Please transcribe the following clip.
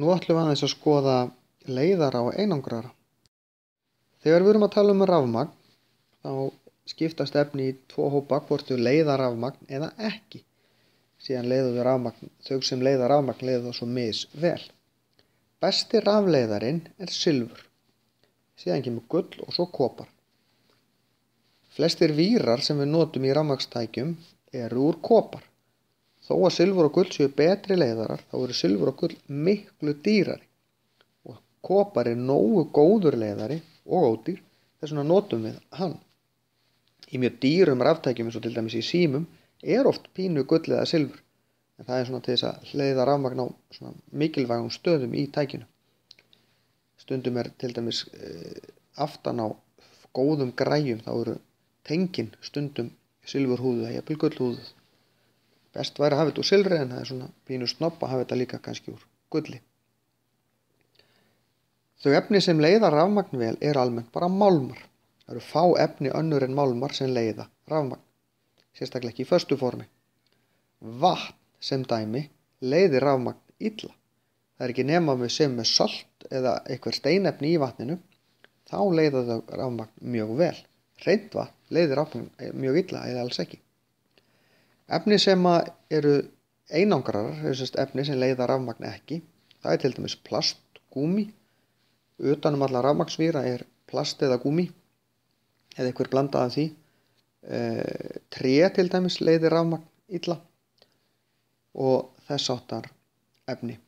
Nú ætlum við aðeins að skoða leiðara og einangrara. Þegar við erum að tala um rafmagn, þá skiptast efni í tvo hópa, hvort þau leiða rafmagn eða ekki. Síðan leiða þau rafmagn, þau sem leiða rafmagn leiða það svo misvel. Besti rafleiðarinn er silfur. Síðan kemur gull og svo kopar. Flestir vírar sem við notum í rafmagnstækjum eru úr kopar. Þó að silfur og gull séu betri leiðarar, þá eru silfur og gull miklu dýrari. Og kopar er nógu góður leiðari og ódýr, þess vegna notum við hann. Í mjög dýrum raftækjum, eins og til dæmis í símum, er oft pínu gull eða silfur. En það er svona til þess að leiða rafmagn á svona mikilvægum stöðum í tækinu. Stundum er til dæmis aftan á góðum græjum, þá eru tengin stundum silfurhúðuð eða jafnvel gullhúðuð. Best væri að hafa þetta úr silfri, en það er svona pínu snobb að hafa þetta líka kannski úr gulli. Þau efni sem leiða rafmagn vel eru almennt bara málmar. Það eru fá efni önnur en málmar sem leiða rafmagn, sérstaklega ekki í föstu formi. Vatn sem dæmi leiðir rafmagn illa. Það er ekki nema við sem með salt eða eitthvað steinefni í vatninu, þá leiða þau rafmagn mjög vel. Hreint vatn leiðir rafmagn mjög illa eða alls ekki. Efni sem eru einangrarar, efni sem leiða rafmagn ekki, það er til dæmis plast, gúmmí. Utanum alla rafmagnsvíra er plast eða gúmmí, eða einhver blanda af því. Tré til dæmis leiðir rafmagn illa og þess háttar efni.